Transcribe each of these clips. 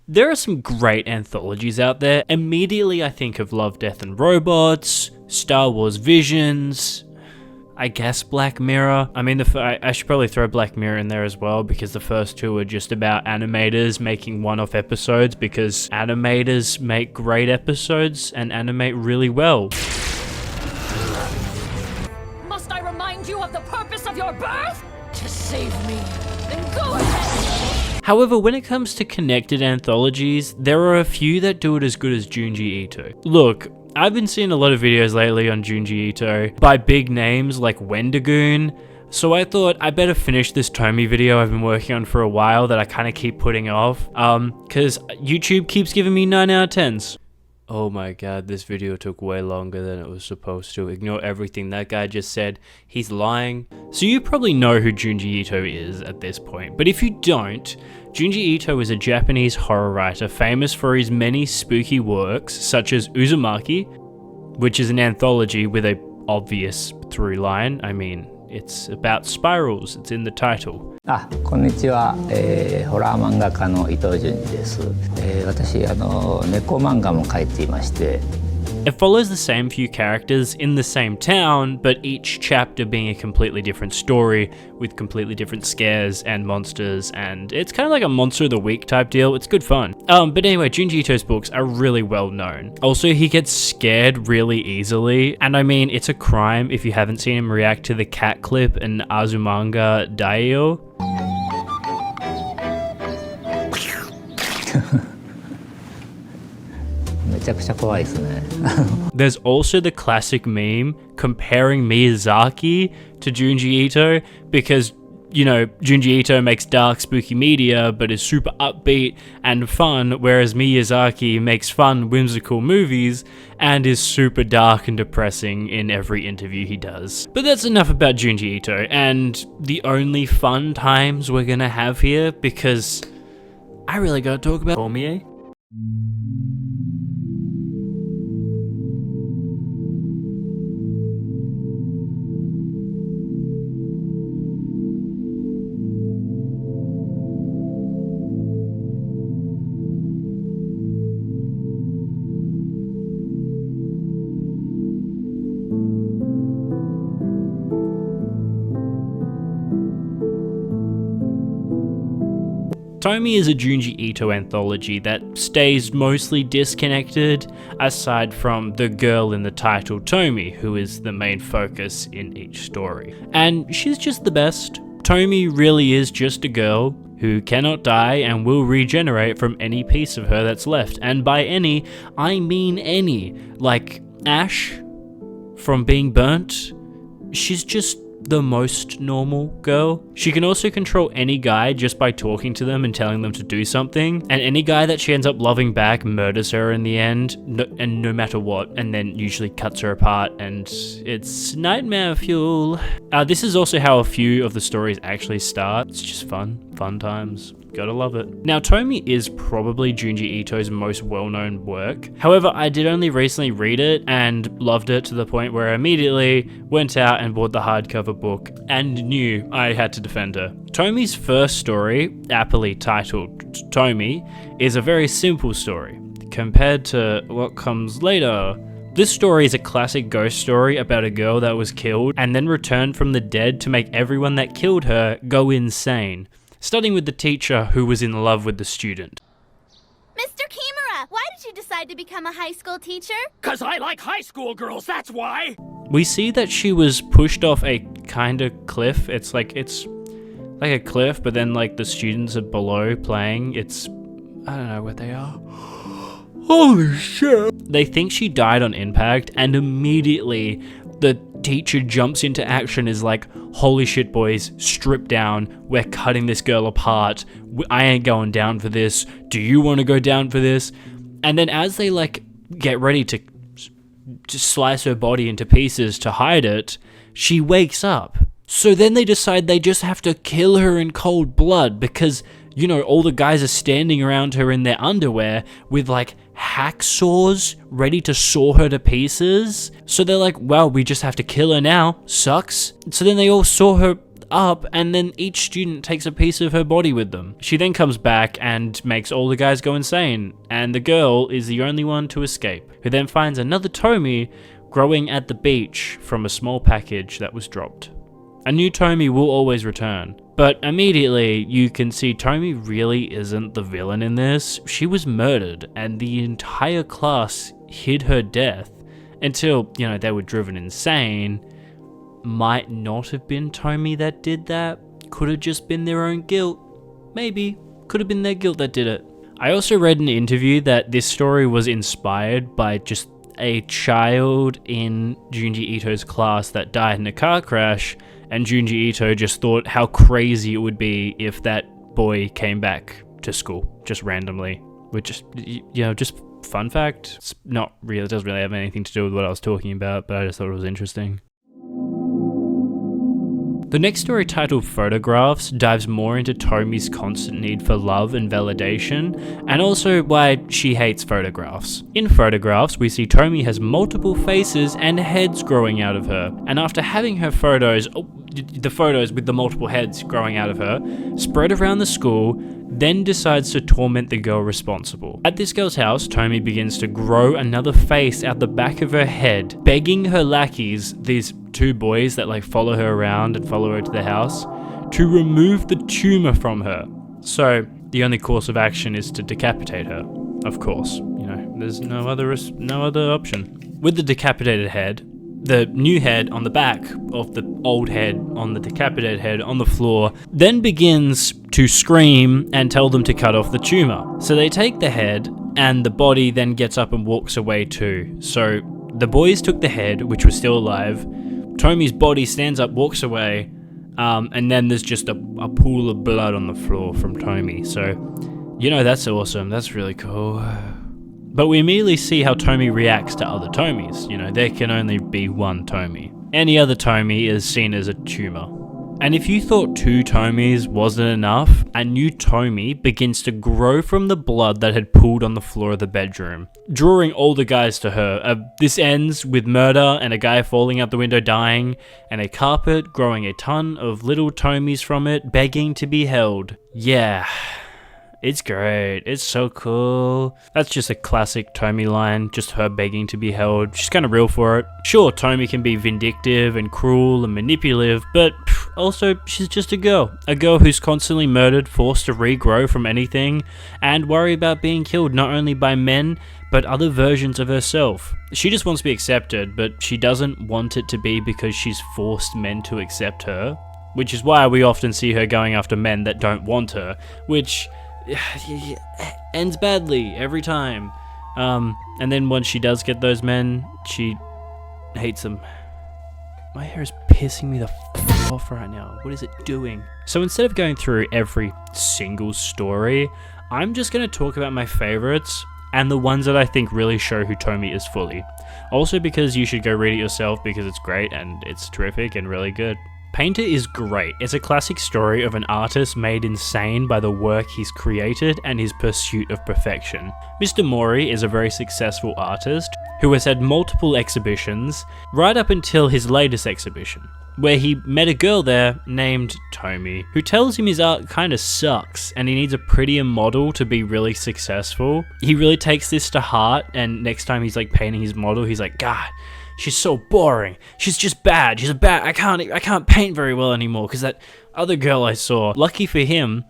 There are some great anthologies out there. Immediately I think of Love, Death and Robots, Star Wars Visions, I guess Black Mirror. I mean, I should probably throw Black Mirror in there as well, because the first two are just about animators making one-off episodes, because animators make great episodes and animate really well. Must I remind you of the purpose of your birth? To save me. Then go ahead. However, when it comes to connected anthologies, there are a few that do it as good as Junji Ito. Look, I've been seeing a lot of videos lately on Junji Ito by big names like Wendigoon, so I thought I better finish this Tomie video I've been working on for a while that I kind of keep putting off, cause YouTube keeps giving me 9 out of 10s. Oh my god, this video took way longer than it was supposed to. Ignore everything that guy just said, he's lying. So you probably know who Junji Ito is at this point, but if you don't, Junji Ito is a Japanese horror writer famous for his many spooky works such as Uzumaki, which is an anthology with a obvious through line. I mean, it's about spirals, it's in the title. こんにちは、ホラー漫画家の伊藤淳二です。私猫漫画も描いていまして。 It follows the same few characters in the same town, but each chapter being a completely different story with completely different scares and monsters, and it's kind of like a Monster of the Week type deal. It's good fun. But anyway, Junji Ito's books are really well known. Also, he gets scared really easily, and I mean, it's a crime if you haven't seen him react to the cat clip in Azumanga Daioh. There's also the classic meme comparing Miyazaki to Junji Ito, because, you know, Junji Ito makes dark, spooky media but is super upbeat and fun, whereas Miyazaki makes fun, whimsical movies and is super dark and depressing in every interview he does. But that's enough about Junji Ito and the only fun times we're gonna have here, because I really gotta talk about Tomie. Tomie is a Junji Ito anthology that stays mostly disconnected, aside from the girl in the title, Tomie, who is the main focus in each story. And she's just the best. Tomie really is just a girl who cannot die and will regenerate from any piece of her that's left. And by any, I mean any. Like ash from being burnt. She's just the most normal girl. She can also control any guy just by talking to them and telling them to do something, and any guy that she ends up loving back murders her in the end, no matter what, and then usually cuts her apart, and it's nightmare fuel. This is also how a few of the stories actually start. It's just fun times. Gotta love it. Now, Tomie is probably Junji Ito's most well-known work. However, I did only recently read it and loved it to the point where I immediately went out and bought the hardcover book and knew I had to defend her. Tomie's first story, aptly titled Tomie, is a very simple story compared to what comes later. This story is a classic ghost story about a girl that was killed and then returned from the dead to make everyone that killed her go insane. Starting with the teacher who was in love with the student. Mr. Kimura, why did you decide to become a high school teacher? 'Cause I like high school girls, that's why! We see that she was pushed off a kind of cliff. It's like a cliff, but then like the students are below playing. I don't know where they are. Holy shit! They think she died on impact, and immediately the teacher jumps into action, is like, holy shit boys, strip down, we're cutting this girl apart, I ain't going down for this, do you want to go down for this? And then as they like get ready to slice her body into pieces to hide it, she wakes up. So then they decide they just have to kill her in cold blood, because, you know, all the guys are standing around her in their underwear with like hacksaws ready to saw her to pieces. So they're like, well, we just have to kill her now. Sucks. So then they all saw her up, and then each student takes a piece of her body with them. She then comes back and makes all the guys go insane, and the girl is the only one to escape, who then finds another Tomie growing at the beach from a small package that was dropped. A new Tomie will always return, but immediately you can see Tomie really isn't the villain in this. She was murdered, and the entire class hid her death until, they were driven insane. Might not have been Tomie that did that. Could have just been their own guilt. Maybe. Could have been their guilt that did it. I also read in an interview that this story was inspired by just a child in Junji Ito's class that died in a car crash, and Junji Ito just thought how crazy it would be if that boy came back to school just randomly. Which, just fun fact. It's not really, it doesn't really have anything to do with what I was talking about, but I just thought it was interesting. The next story, titled Photographs, dives more into Tomie's constant need for love and validation, and also why she hates photographs. In Photographs, we see Tomie has multiple faces and heads growing out of her, and after having her photos, the photos with the multiple heads growing out of her, spread around the school, then decides to torment the girl responsible. At this girl's house, Tomie begins to grow another face out the back of her head, begging her lackeys, these two boys that follow her around and follow her to the house, to remove the tumor from her. So the only course of action is to decapitate her. Of course, there's no other option. With the decapitated head, the new head on the back of the old head on the decapitated head on the floor then begins to scream and tell them to cut off the tumor. So they take the head, and the body then gets up and walks away too. So the boys took the head, which was still alive. Tomie's body stands up, walks away, and then there's just a pool of blood on the floor from Tomie. So, that's awesome. That's really cool. But we immediately see how Tomie reacts to other Tomies. There can only be one Tomie. Any other Tomie is seen as a tumor. And if you thought two Tomies wasn't enough, a new Tomie begins to grow from the blood that had pooled on the floor of the bedroom, drawing all the guys to her. This ends with murder and a guy falling out the window dying, and a carpet growing a ton of little Tomies from it, begging to be held. Yeah. It's great. It's so cool. That's just a classic Tomie line, just her begging to be held. She's kind of real for it. Sure, Tomie can be vindictive and cruel and manipulative, but also she's just a girl who's constantly murdered, forced to regrow from anything, and worry about being killed not only by men, but other versions of herself. She just wants to be accepted, but she doesn't want it to be because she's forced men to accept her, which is why we often see her going after men that don't want her, which ends badly every time. And then once she does get those men, she hates them. My hair is pissing me the f off right now. What is it doing? So instead of going through every single story, I'm just going to talk about my favorites and the ones that I think really show who Tomie is fully. Also because you should go read it yourself because it's great and it's terrific and really good. Painter is great. It's a classic story of an artist made insane by the work he's created and his pursuit of perfection. Mr. Mori is a very successful artist who has had multiple exhibitions right up until his latest exhibition, where he met a girl there named Tomie, who tells him his art kinda sucks and he needs a prettier model to be really successful. He really takes this to heart, and next time he's painting his model, he's like, God, she's so boring. She's just bad. I can't paint very well anymore because that other girl I saw. Lucky for him,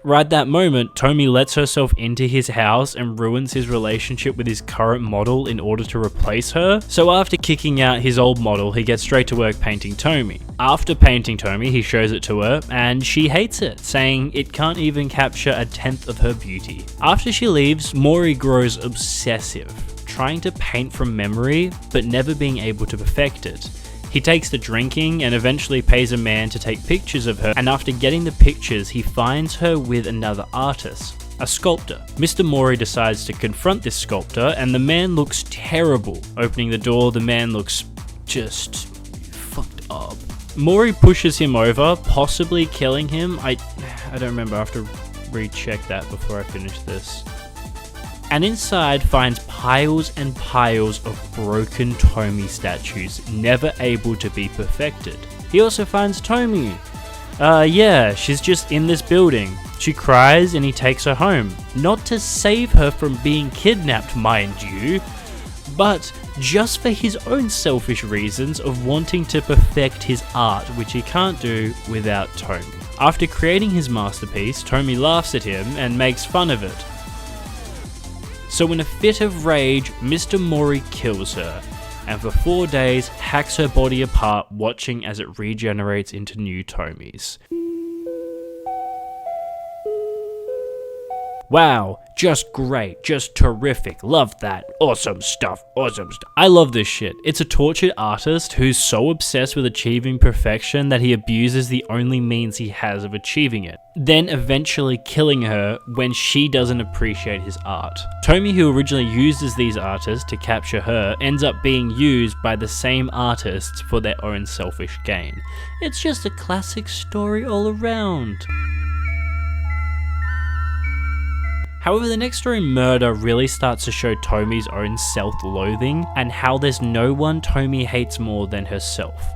right that moment, Tomie lets herself into his house and ruins his relationship with his current model in order to replace her. So after kicking out his old model, he gets straight to work painting Tomie. After painting Tomie, he shows it to her and she hates it, saying it can't even capture 1/10 of her beauty. After she leaves, Mori grows obsessive, trying to paint from memory, but never being able to perfect it. He takes to drinking and eventually pays a man to take pictures of her, and after getting the pictures, he finds her with another artist, a sculptor. Mr. Mori decides to confront this sculptor, and the man looks terrible. Opening the door, the man looks just fucked up. Mori pushes him over, possibly killing him. I don't remember, I have to recheck that before I finish this. And inside finds piles and piles of broken Tomie statues, never able to be perfected. He also finds Tomie, Yeah, she's just in this building. She cries and he takes her home. Not to save her from being kidnapped, mind you, but just for his own selfish reasons of wanting to perfect his art, which he can't do without Tomie. After creating his masterpiece, Tomie laughs at him and makes fun of it. So in a fit of rage, Mr. Mori kills her, and for 4 days hacks her body apart, watching as it regenerates into new Tomies. Wow, just great, just terrific, love that, awesome stuff, awesome stuff. I love this shit. It's a tortured artist who's so obsessed with achieving perfection that he abuses the only means he has of achieving it, then eventually killing her when she doesn't appreciate his art. Tomie, who originally uses these artists to capture her, ends up being used by the same artists for their own selfish gain. It's just a classic story all around. However, the next story, Murder, really starts to show Tomie's own self-loathing and how there's no one Tomie hates more than herself.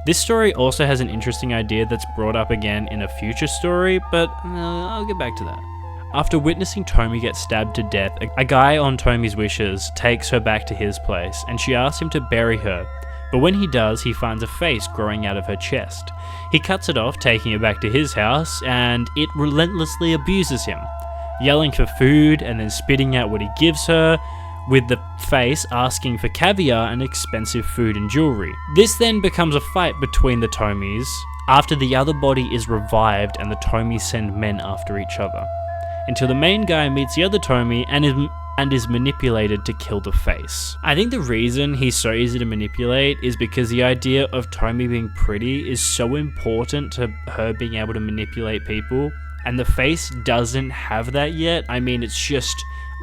This story also has an interesting idea that's brought up again in a future story, but I'll get back to that. After witnessing Tomie get stabbed to death, a guy on Tomie's wishes takes her back to his place and she asks him to bury her, but when he does, he finds a face growing out of her chest. He cuts it off, taking it back to his house, and it relentlessly abuses him, yelling for food and then spitting out what he gives her, with the face asking for caviar and expensive food and jewelry. This then becomes a fight between the Tomies after the other body is revived and the Tomies send men after each other, until the main guy meets the other Tomie and is manipulated to kill the face. I think the reason he's so easy to manipulate is because the idea of Tomie being pretty is so important to her being able to manipulate people, and the face doesn't have that yet. I mean, it's just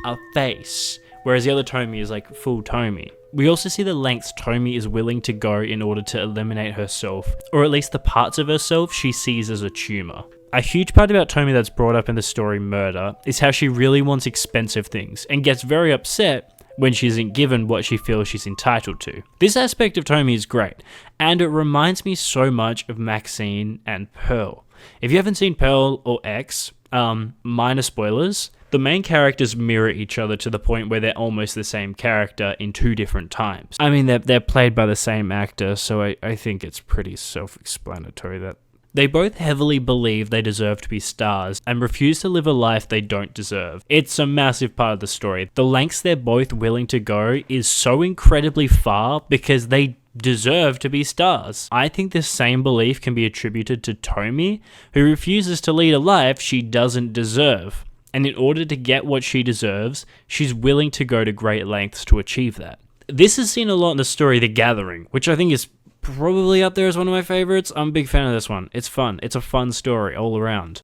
a face, whereas the other Tomie is like full Tomie. We also see the lengths Tomie is willing to go in order to eliminate herself, or at least the parts of herself she sees as a tumor. A huge part about Tomie that's brought up in the story Murder is how she really wants expensive things and gets very upset when she isn't given what she feels she's entitled to. This aspect of Tomie is great, and it reminds me so much of Maxine and Pearl. If you haven't seen Pearl or X, minor spoilers, the main characters mirror each other to the point where they're almost the same character in 2 different times. I mean, they're played by the same actor, so I think it's pretty self-explanatory that they both heavily believe they deserve to be stars and refuse to live a life they don't deserve. It's a massive part of the story. The lengths they're both willing to go is so incredibly far because they deserve to be stars. I think this same belief can be attributed to Tomie, who refuses to lead a life she doesn't deserve. And in order to get what she deserves, she's willing to go to great lengths to achieve that. This is seen a lot in the story The Gathering, which I think is probably up there as one of my favorites. I'm a big fan of this one. It's fun. It's a fun story all around.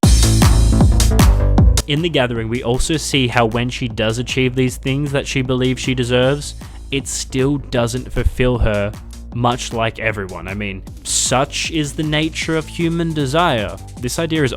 In The Gathering, we also see how when she does achieve these things that she believes she deserves, it still doesn't fulfill her, much like everyone. I mean, such is the nature of human desire. This idea is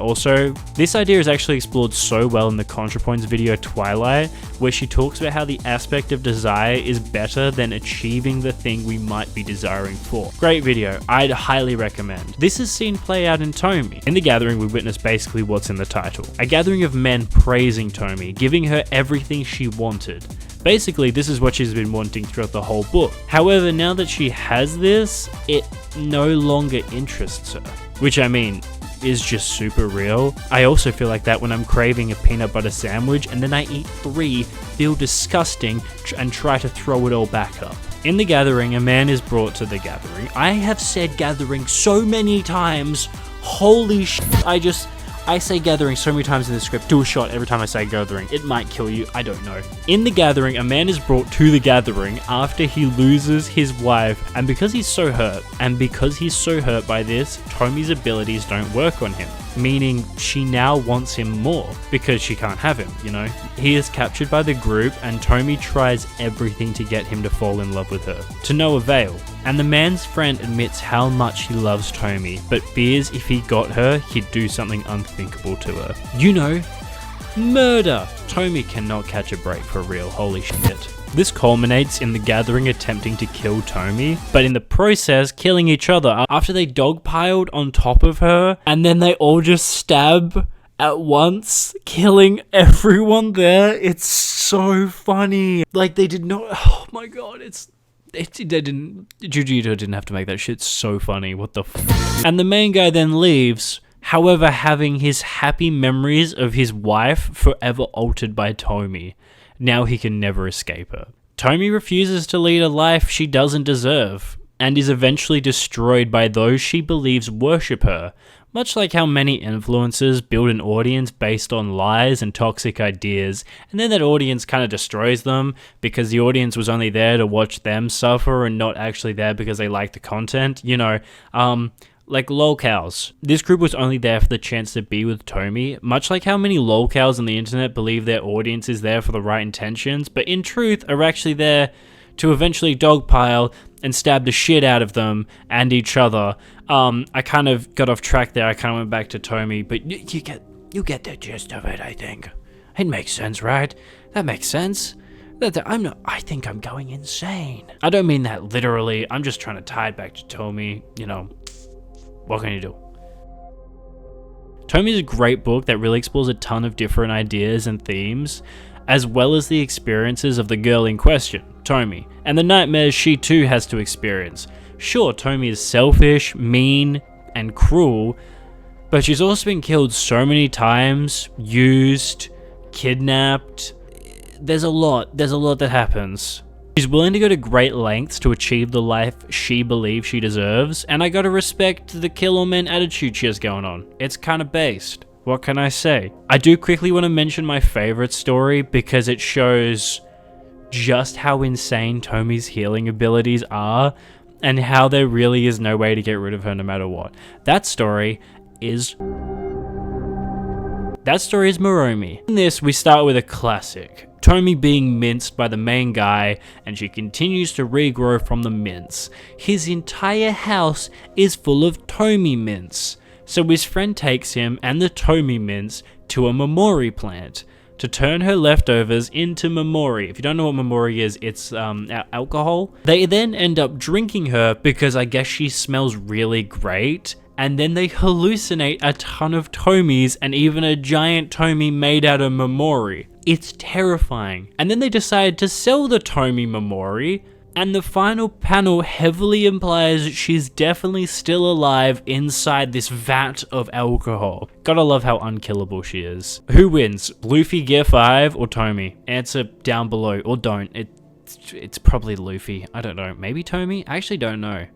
actually explored so well in the ContraPoints video Twilight, where she talks about how the aspect of desire is better than achieving the thing we might be desiring for. Great video, I'd highly recommend. This is seen play out in Tomie. In The Gathering, we witness basically what's in the title. A gathering of men praising Tomie, giving her everything she wanted. Basically, this is what she's been wanting throughout the whole book. However, now that she has this, it no longer interests her. Which, I mean, is just super real. I also feel like that when I'm craving a peanut butter sandwich and then I eat 3, feel disgusting, and try to throw it all back up. In The Gathering, a man is brought to the gathering. I have said gathering so many times. Holy shit, I say gathering so many times in the script. Do a shot every time I say gathering. It might kill you, I don't know. In The Gathering, a man is brought to the gathering after he loses his wife, and because he's so hurt by this, Tomie's abilities don't work on him, meaning she now wants him more because she can't have him, you know? He is captured by the group and Tomie tries everything to get him to fall in love with her, to no avail. And the man's friend admits how much he loves Tomie, but fears if he got her, he'd do something unthinkable to her. You know, murder! Tomie cannot catch a break for real, holy shit. This culminates in the gathering attempting to kill Tomie, but in the process killing each other after they dogpiled on top of her, and then they all just stab at once, killing everyone there. It's so funny. Like, they did not, oh my god, Junji didn't have to make that shit so funny. What the f. And the main guy then leaves, however having his happy memories of his wife forever altered by Tomie. Now he can never escape her. Tomie refuses to lead a life she doesn't deserve, and is eventually destroyed by those she believes worship her, much like how many influencers build an audience based on lies and toxic ideas, and then that audience kind of destroys them because the audience was only there to watch them suffer and not actually there because they like the content, you know, like lolcows. This group was only there for the chance to be with Tomie, much like how many lolcows on the internet believe their audience is there for the right intentions, but in truth are actually there to eventually dogpile and stab the shit out of them and each other. I kind of got off track there. I kind of went back to Tomie, but you get the gist of it, I think. It makes sense, right? That makes sense. I think I'm going insane. I don't mean that literally. I'm just trying to tie it back to Tomie, you know. What can you do? Tomie is a great book that really explores a ton of different ideas and themes, as well as the experiences of the girl in question, Tomie, and the nightmares she too has to experience. Sure, Tomie is selfish, mean, and cruel, but she's also been killed so many times, used, kidnapped. There's a lot that happens. She's willing to go to great lengths to achieve the life she believes she deserves, and I gotta respect the kill all men attitude she has going on. It's kinda based. What can I say? I do quickly want to mention my favorite story because it shows just how insane Tomie's healing abilities are and how there really is no way to get rid of her no matter what. That story is MOROMI. In this, we start with a classic. Tomie being minced by the main guy, and she continues to regrow from the mince. His entire house is full of Tomie mince. So his friend takes him and the Tomie mince to a Momori plant to turn her leftovers into Momori. If you don't know what Momori is, it's alcohol. They then end up drinking her because I guess she smells really great, and then they hallucinate a ton of Tomies and even a giant Tomie made out of Momori. It's terrifying. And then they decide to sell the Tomie Momori, and the final panel heavily implies she's definitely still alive inside this vat of alcohol. Gotta love how unkillable she is. Who wins, Luffy Gear 5 or Tomie? Answer down below, or don't. It's probably Luffy. I don't know. Maybe Tomie? I actually don't know.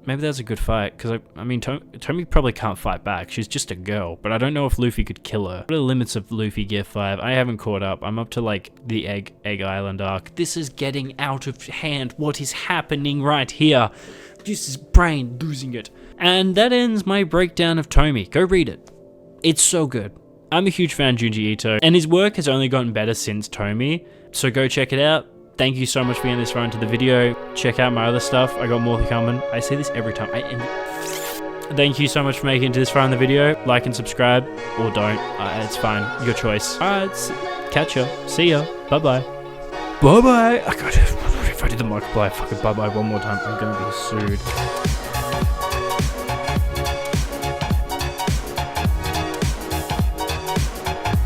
Maybe that's a good fight, because I mean, Tomie probably can't fight back. She's just a girl, but I don't know if Luffy could kill her. What are the limits of Luffy Gear 5? I haven't caught up. I'm up to like the Egg Island arc. This is getting out of hand. What is happening right here? Just his brain losing it. And that ends my breakdown of Tomie. Go read it. It's so good. I'm a huge fan of Junji Ito, and his work has only gotten better since Tomie, so go check it out. Thank you so much for getting this far into the video. Check out my other stuff. I got more coming. I say this every time. Thank you so much for making it to this far in the video. Like and subscribe, or don't. It's fine. Your choice. Alright, catch ya. See ya. Bye-bye. Bye-bye. I got it. If I did the multiply fucking bye-bye one more time, I'm gonna be sued.